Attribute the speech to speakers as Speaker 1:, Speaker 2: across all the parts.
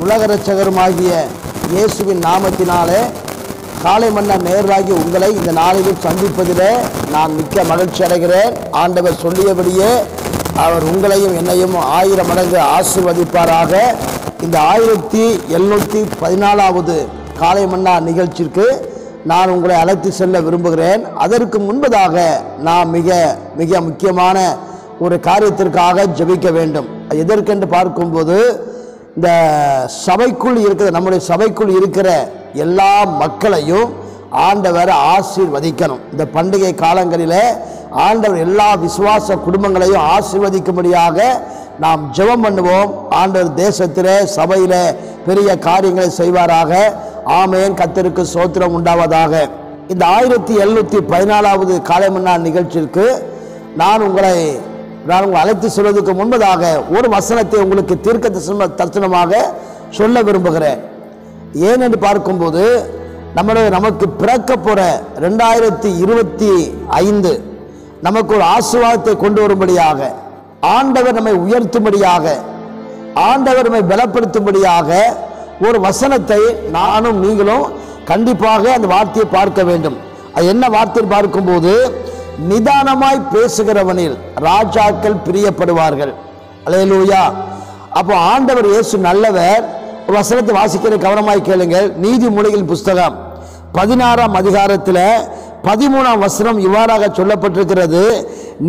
Speaker 1: உலக இரட்சகருமாகிய இயேசுவின் நாமத்தினாலே காலை மன்னா நேராகி உங்களை இந்த நாளிலும் சந்திப்பதிலே நான் மிக்க மகிழ்ச்சி அடைகிறேன். ஆண்டவர் சொல்லியபடியே அவர் உங்களையும் என்னையும் 1000 மடங்கு ஆசீர்வதிப்பாராக. இந்த 1714வது காலை மன்னா நிகழ்ச்சிக்கு நான் உங்களை அழைத்து செல்ல விரும்புகிறேன். அதற்கு முன்பதாக நான் மிக மிக முக்கியமான ஒரு காரியத்திற்காக ஜெபிக்க வேண்டும். எதற்கென்று பார்க்கும்போது இந்த சபைக்குள் இருக்கிற நம்முடைய சபைக்குள் இருக்கிற எல்லா மக்களையும் ஆண்டவர் ஆசீர்வதிக்கணும். இந்த பண்டிகை காலங்களிலே ஆண்டவர் எல்லா விசுவாச குடும்பங்களையும் ஆசீர்வதிக்கும்படியாக நாம் ஜெபம் பண்ணுவோம். ஆண்டவர் தேசத்திலே சபையிலே பெரிய காரியங்களை செய்வாராக. ஆமென். கர்த்தருக்கு ஸ்தோத்திரம் உண்டாவதாக. இந்த 1714வது காலை மன்னா நிகழ்ச்சிக்கு நான் உங்களை அழைத்து சொல்வதற்கு முன்பதாக ஒரு வசனத்தை உங்களுக்கு தீர்க்க தரிசனமாக சொல்ல விரும்புகிறேன். ஏனென்று பார்க்கும்போது நமக்கு பிறக்க போற 2025 நமக்கு ஒரு ஆசீர்வாதத்தை கொண்டு வரும்படியாக, ஆண்டவர் நம்மை உயர்த்தும்படியாக, ஆண்டவர் நம்மை பலப்படுத்தும்படியாக ஒரு வசனத்தை நானும் நீங்களும் கண்டிப்பாக அந்த வார்த்தையை பார்க்க வேண்டும். அது என்ன வார்த்தை பார்க்கும்போது, நிதானமாய் பேசுகிறவனில் ராஜாக்கள் பிரியப்படுவார்கள். அல்லேலூயா. அப்போ ஆண்டவர் இயேசு நல்லவர். ஒரு வசனத்தை வாசிக்கிற கவனமாய் கேளுங்கள். நீதிமொழிகள் புஸ்தகம் 16ஆம் அதிகாரத்தில் 13ஆம் வசனம் இவ்வாறாக சொல்லப்பட்டிருக்கிறது,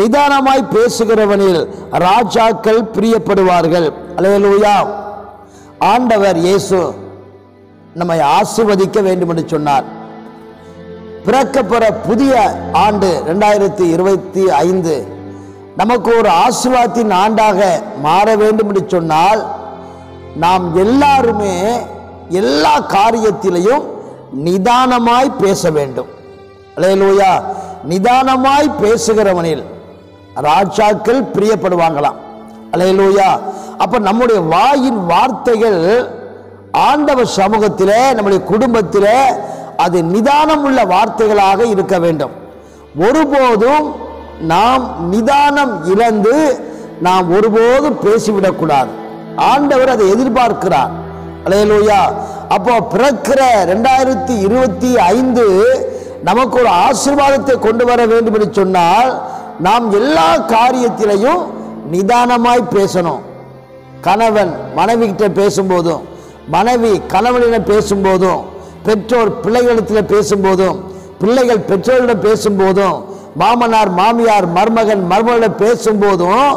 Speaker 1: நிதானமாய் பேசுகிறவனில் ராஜாக்கள் பிரியப்படுவார்கள். அல்லேலூயா. ஆண்டவர் இயேசு நம்மை ஆசீர்வதிக்க வேண்டும் என்று சொன்னார். பிறக்கப்பெற புதிய ஆண்டு 2025 நமக்கு ஒரு ஆசீர்வாதத்தின் ஆண்டாக மாற வேண்டும் என்று சொன்னால் நாம் எல்லாருமே எல்லா காரியத்திலையும் நிதானமாய் பேச வேண்டும். அல்லேலூயா. நிதானமாய் பேசுகிறவனில் ராஜாக்கள் பிரியப்படுவாங்களாம். அல்லேலூயா. அப்ப நம்முடைய வாயின் வார்த்தைகள் ஆண்டவர் சமூகத்திலே நம்முடைய குடும்பத்திலே அது நிதானம் உள்ள வார்த்தைகளாக இருக்க வேண்டும். ஒருபோதும் நாம் நிதானம் இழந்து நாம் ஒருபோதும் பேசிவிடக்கூடாது. ஆண்டவர் அதை எதிர்பார்க்கிறார். அல்லேலூயா. அப்போ பிறக்கிற 2025 நமக்கு ஒரு ஆசீர்வாதத்தை கொண்டு வர வேண்டும் என்று சொன்னால் நாம் எல்லா காரியத்திலையும் நிதானமாய் பேசணும். கணவன் மனைவி கிட்ட பேசும்போதும், மனைவி கணவனிடம் பேசும்போதும், பெற்றோர் பிள்ளைகளிடத்தில் பேசும்போதும், பிள்ளைகள் பெற்றோரிடம் பேசும்போதும், மாமனார் மாமியார் மருமகன் மருமகளிடம் பேசும்போதும்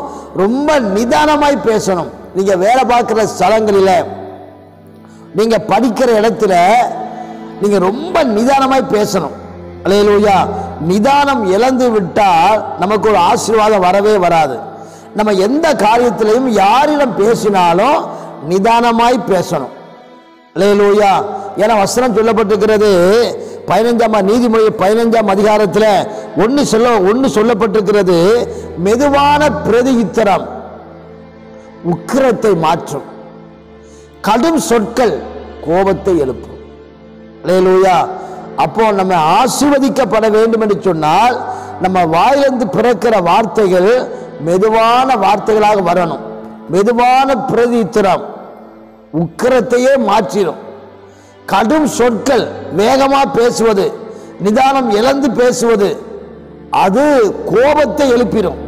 Speaker 1: ரொம்ப நிதானமாய் பேசணும். நீங்க வேலை பார்க்கிற ஸ்தலங்களில், நீங்க படிக்கிற இடத்துல நீங்க ரொம்ப நிதானமாய் பேசணும். அல்லேலூயா. நிதானம் இழந்து விட்டால் நமக்கு ஒரு ஆசீர்வாதம் வரவே வராது. நம்ம எந்த காரியத்திலையும் யாரிடம் பேசினாலும் நிதானமாய் பேசணும். அல்லேலூயா. ஏன்னா வசனம் சொல்லப்பட்டிருக்கிறது 15ஆம் நீதிமொழி 15ஆம் அதிகாரத்தில் ஒன்று சொல்லப்பட்டிருக்கிறது, மெதுவான பிரதியுத்தரம் உக்கிரத்தை மாற்றும், கடும் சொற்கள் கோபத்தை எழுப்பும். அல்லேலூயா. அப்போ நம்ம ஆசீர்வதிக்கப்பட வேண்டும் என்று சொன்னால் நம்ம வாயிலிருந்து பிறக்கிற வார்த்தைகள் மெதுவான வார்த்தைகளாக வரணும். மெதுவான பிரதியுத்தரம் உக்கிரத்தையே மாற்றிடும். கடும் சொற்கள், வேகமா பேசுவது, நிதானம் இழந்து பேசுவது, அது கோபத்தை எழுப்பிடும்.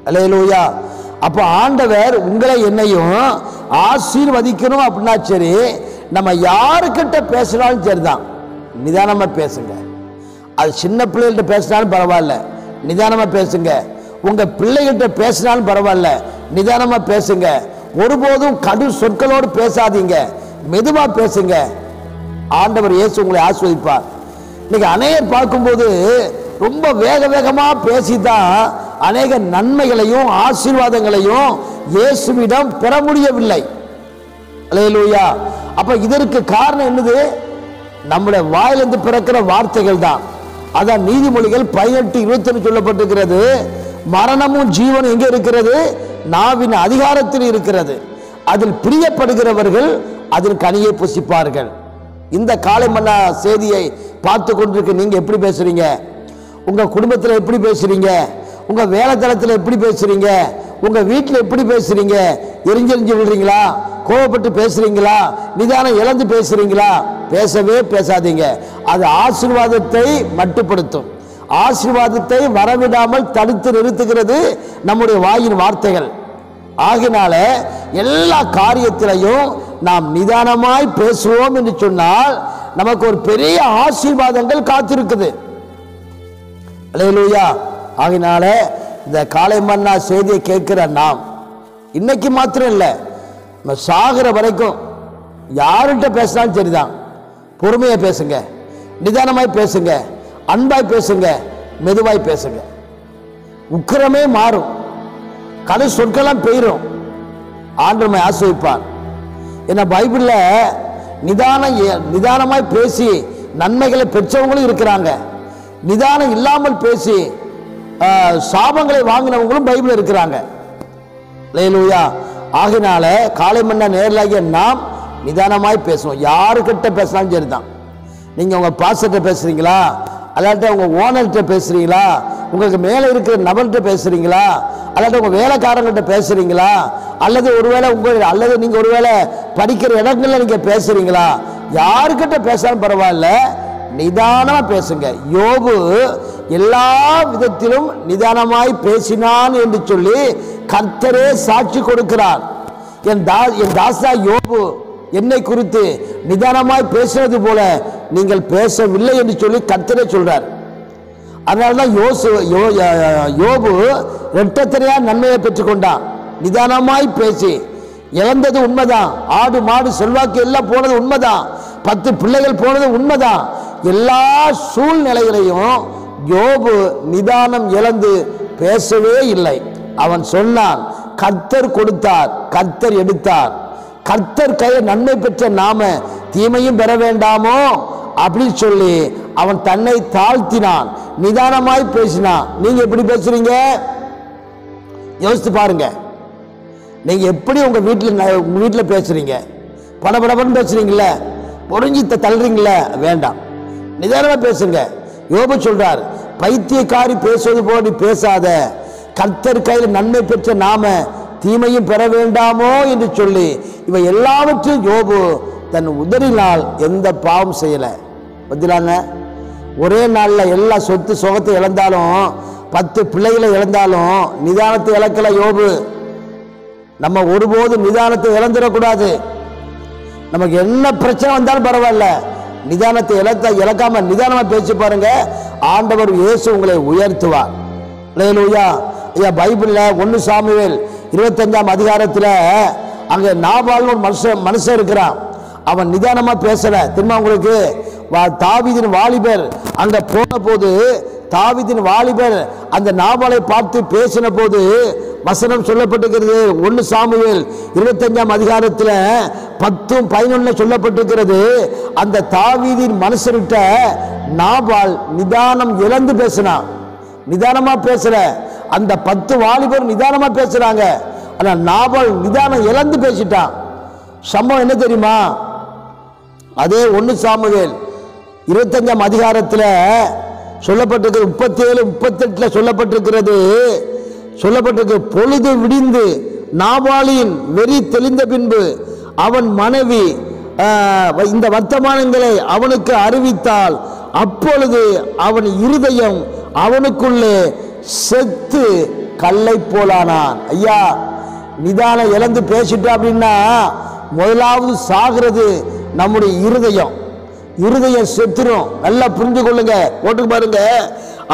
Speaker 1: அல்லேலூயா. அப்ப ஆண்டவர் உங்களை என்னையும் ஆசீர்வதிக்கணும் அப்படின்னா சரி, நம்ம யாருக்கிட்ட பேசினாலும் சரிதான், நிதானமா பேசுங்க. அது சின்ன பிள்ளைகிட்ட பேசினாலும் பரவாயில்ல, நிதானமா பேசுங்க. உங்க பிள்ளைகிட்ட பேசினாலும் பரவாயில்ல, நிதானமா பேசுங்க. ஒருபோதும் கடும் சொற்களோடு பேசாதீங்க, மெதுவா பேசுங்க. ஆண்டவர் இயேசு உங்களை ஆசீர்வதிப்பார். இன்னைக்கு அநேகர் பார்க்கும்போது ரொம்ப வேக வேகமா பேசிதான் அநேக நன்மைகளையும் ஆசீர்வாதங்களையும் இயேசுவிடம் பெற முடியவில்லை. அல்லேலூயா. அப்ப இதற்கு காரணம் என்னது? நம்முடைய வாயிலிருந்து பிறக்கிற வார்த்தைகள் தான். அதான் நீதிமொழிகள் 18:21 சொல்லப்பட்டிருக்கிறது, மரணமும் ஜீவனும் எங்கே இருக்கிறது? நாவின் அதிகாரத்தில் இருக்கிறது. அதில் பிரியப்படுகிறவர்கள் அதில் கனியை புசிப்பார்கள். இந்த காலை மன்னா செய்தியை பார்த்து கொண்டிருக்க நீங்க எப்படி பேசுறீங்க? உங்க குடும்பத்தில் எப்படி பேசுறீங்க? உங்க வேலை தளத்தில் எப்படி பேசுறீங்க? உங்க வீட்டில் எப்படி பேசுறீங்க? எரிஞ்செறிஞ்சு விடுறீங்களா? கோபப்பட்டு பேசுறீங்களா? நிதானம் இழந்து பேசுறீங்களா? பேசவே பேசாதீங்க. அது ஆசீர்வாதத்தை மட்டுப்படுத்தும். ஆசீர்வாதத்தை வரவிடாமல் தடுத்து நிறுத்துகிறது நம்முடைய வாயின் வார்த்தைகள். ஆகினால எல்லா காரியத்திலையும் நாம் நிதானமாய் பேசுவோம் என்று சொன்னால் நமக்கு ஒரு பெரிய ஆசீர்வாதங்கள் காத்திருக்குது. அல்லேலூயா. ஆகினால இந்த காலை மன்னா செய்தியை கேட்கிற நாம் இன்னைக்கு மாத்திரம் இல்லை, நம்ம சாகிற வரைக்கும் யார்கிட்ட பேசினாலும் சரிதான், பொறுமையாக பேசுங்க, நிதானமாய் பேசுங்க, அன்பாய் பேசுங்க, மெதுவாய் பேசுங்க. உக்கிரமே மாறும், கடு சொற்கெல்லாம் பெயரும், ஆண்டவரை ஆசீர்வதிப்பார். என்ன பைபிள்ல நிதானமாய் பேசி நன்மைகளை பெற்றவங்களும் இருக்கிறாங்க, நிதானம் இல்லாமல் பேசி சாபங்களை வாங்கினவங்களும் பைபிள் இருக்கிறாங்க. அல்லேலூயா. ஆகினால காலை மன்னா நேரலாகிய நாம் நிதானமாய் பேசுவோம். யாருக்கிட்ட பேசினாலும் சரிதான். நீங்க உங்க பாஸ்டர்கிட்ட பேசுறீங்களா, அல்லாட்ட உங்க ஓனர்கிட்ட பேசுறீங்களா, உங்களுக்கு மேலே இருக்கிற நபர்கிட்ட பேசுறீங்களா, அல்லாட்ட உங்க வேலைக்காரங்கிட்ட பேசுறீங்களா, அல்லது ஒருவேளை அல்லது நீங்க ஒருவேளை படிக்கிற இடங்கள்ல நீங்க பேசுறீங்களா, யாருக்கிட்ட பேசாலும் பரவாயில்ல, நிதானமா பேசுங்க. யோபு எல்லா விதத்திலும் நிதானமாய் பேசினான் என்று சொல்லி கர்த்தரே சாட்சி கொடுக்கிறார். என் தாசா யோபு என்னை குறித்து நிதானமாய் பேசுறது போல நீங்கள் பேசவில்லை என்று சொல்லி கர்த்தரே சொல்றார். அதனால்தான் யோபு இரட்டத்தனையா நன்மையை பெற்றுக்கொண்டான். நிதானமாய் பேசி இழந்தது உண்மைதான், ஆடு மாடு செல்வாக்கு எல்லாம் போனது உண்மைதான், 10 பிள்ளைகள் போனது உண்மைதான். எல்லா சூழ்நிலைகளையும் யோபு நிதானம் இழந்து பேசவே இல்லை. அவன் சொன்னான், கர்த்தர் கொடுத்தார், கர்த்தர் எடுத்தார், கர்த்தர் கையில் நன்மை பெற்ற நாம தீமையும் பெற வேண்டாமோ அப்படின்னு சொல்லி அவன் தன்னை தாழ்த்தினான், நிதானமாய் பேசினான். நீங்க எப்படி பேசுறீங்க? யோசித்து பாருங்க. நீங்க எப்படி உங்க வீட்டில் பேசுறீங்க? படபடபன்னு பேசுறீங்களே, பொறிஞ்சி தள்ளுறீங்கள? வேண்டாம், நிதானமா பேசுங்க. யோபு சொல்றார், பைத்தியக்காரி பேசுவது போல நீ பேசாத, கர்த்தர் கையில் நன்மை பெற்ற நாம தீமையும் பெற வேண்டாமோ என்று சொல்லி இவை எல்லாவற்றையும் யோபு தன் உதறினால் எந்த பாவம் செய்யல. பதிலாங்க ஒரே நாளில் எல்லா சொத்து சுகத்தை இழந்தாலும் 10 பிள்ளைகளை இழந்தாலும் நிதானத்தை இழக்கல யோபு. நம்ம ஒருபோதும் நிதானத்தை இழந்துடக்கூடாது. நமக்கு என்ன பிரச்சனை வந்தாலும் பரவாயில்ல, நிதானத்தை இழக்காம நிதானமா பேசி பாருங்க, ஆண்டவர் இயேசு உங்களை உயர்த்துவார். அல்லேலூயா. ஐயா பைபிள்ல 1 சாமுவேல் 25ஆம் அதிகாரத்துல அங்க நாபால்னு ஒரு மனுஷன் இருக்கிறான். அவன் நிதானமா பேசல. திரும்ப உங்களுக்கு தாவீதின் வாலிபர் அங்க போன போது தாவீதின் வாலிபர் அந்த நாபாலை பார்த்து பேசின போது வசனம் சொல்லப்பட்டிருக்கிறது. 1 சாமுவேல் 25ஆம் அதிகாரத்துல 10-11 சொல்லப்பட்டிருக்கிறது. அந்த தாவீதின் மனுஷர்கிட்ட நாபால் நிதானம் இழந்து பேசினான். நிதானமா பேசல. அந்த 10 வாலிபர் நிதானமா பேசுறாங்க. ஆனா நாபால் நிதானம் இழந்து பேசிட்டான். சம்பவம் என்ன தெரியுமா? அதே 1 சாமுவேல் 25ஆம் அதிகாரத்துல சொல்லப்பட்டிருக்கிறது, 37-38 சொல்லப்பட்டிருக்கிறது. பொழுது விடிந்து நாபாலின் வெறி தெளிந்த பின்பு அவன் மனைவி இந்த வர்த்தமானங்களை அவனுக்கு அறிவித்தால், அப்பொழுது அவன் இருதயம் அவனுக்குள்ளே செத்து கல்லை போலானான். ஐயா, நிதானம் இழந்து பேசிட்டோம் அப்படின்னா முதலாவது சாகிறது நம்முடைய இருதயம். இருதயம் செத்துரும். நல்லா புரிஞ்சு கொள்ளுங்க, போட்டு பாருங்க.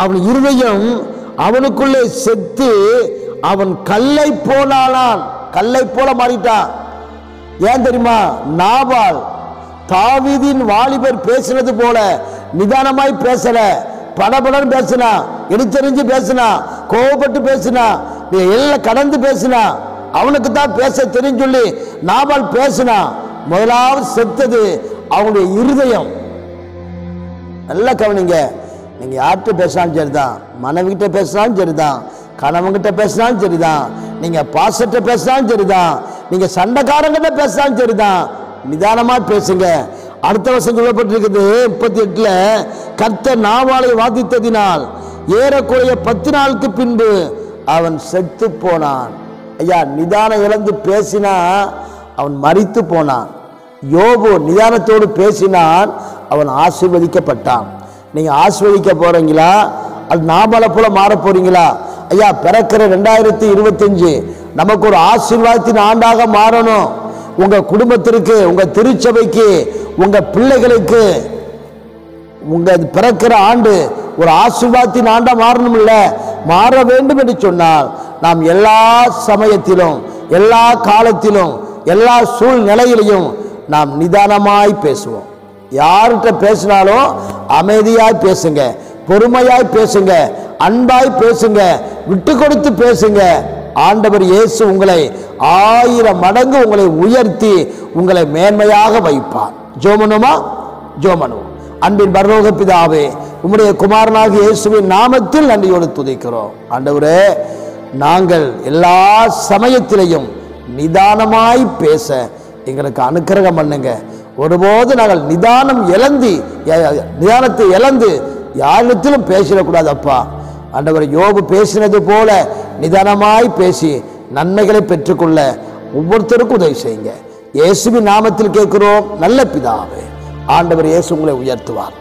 Speaker 1: அவன் இருதயம் அவனுக்குள்ளே செத்து அவன் கல்லை போலானான். கல்லை போல மாறிட்டான். ஏன் தெரியுமா? நாபால் தாவீதின் வாலிபர் பேசுனது போல நிதானமாய் பேசல, படபடன்னு பேசினா, எடுத்தெறிஞ்சு பேசினா, கோபப்பட்டு பேசினா, எல்லாம் கடந்து பேசினா. அவனுக்கு தான் பேச தெரிஞ்சு சொல்லி நாபால் பேசினா. முதலாவது செத்தது அவனுடைய இருதயம். நல்லா கவனிங்க. நீங்க யார்கிட்ட பேசினாலும் சரிதான், மனைவிகிட்ட பேசினாலும் சரிதான், கணவன்கிட்ட பேசினாலும் சரிதான், நீங்க பாசத்தை பேசினாலும் சரிதான், நீங்க சண்டைக்காரங்கிட்ட பேசினாலும் சரிதான், நிதானமா பேசுங்க. அடுத்த வருஷம் சொல்லப்பட்டிருக்குது 38ல, கர்த்தர் நாபாலை வாதித்ததினால் ஏறக்குறைய 10 நாளுக்கு பின்பு அவன் செத்து போனான். ஐயா நிதானம் இழந்து பேசினா அவன் மரித்து போனான். யோபு நிதானத்தோடு பேசினான், அவன் ஆசீர்வதிக்கப்பட்டான். நீங்க ஆசீர்வதிக்க போறீங்களா, அது நாமளை போல மாற போறீங்களா? ஐயா பிறக்கிற 2025 நமக்கு ஒரு ஆசீர்வாதத்தின் ஆண்டாக மாறணும். உங்க குடும்பத்திற்கு, உங்க திருச்சபைக்கு, உங்க பிள்ளைகளுக்கு உங்க பிறக்கிற ஆண்டு ஒரு ஆசீர்வாதத்தின் ஆண்டா மாறணும் இல்ல, மாற வேண்டும் என்று சொன்னால் நாம் எல்லா சமயத்திலும், எல்லா காலத்திலும், எல்லா சூழ்நிலையிலையும் நாம் நிதானமாய் பேசுவோம். யார்கிட்ட பேசினாலும் அமைதியாய் பேசுங்க, பொறுமையாய் பேசுங்க, அன்பாய் பேசுங்க, விட்டு கொடுத்து பேசுங்க. ஆண்டவர் இயேசு உங்களை 1000 மடங்கு உங்களை உயர்த்தி உங்களை மேன்மையாக வைப்பார். ஜோமனுமா? ஜோமனும். அன்பின் பரலோக பிதாவே, உம்முடைய குமாரனாகிய இயேசுவின் நாமத்தில் நன்றியோடு துதிக்கிறோம். ஆண்டவரே, நாங்கள் எல்லா சமயத்திலையும் நிதானமாய் பேச எங்களுக்கு அனுக்கிரகம் பண்ணுங்க. ஒருபோது நாங்கள் நிதானத்தை இழந்து யாரிடத்திலும் பேசிடக்கூடாது அப்பா. ஆண்டவர் யோபு பேசினது போல நிதானமாய் பேசி நன்மைகளை பெற்றுக்கொள்ள ஒவ்வொருத்தருக்கும் உதவி செய்யுங்க. இயேசுவின் நாமத்தில் கேட்கிறோம் நல்ல பிதாவே. ஆண்டவர் இயேசு உங்களை உயர்த்துவார்.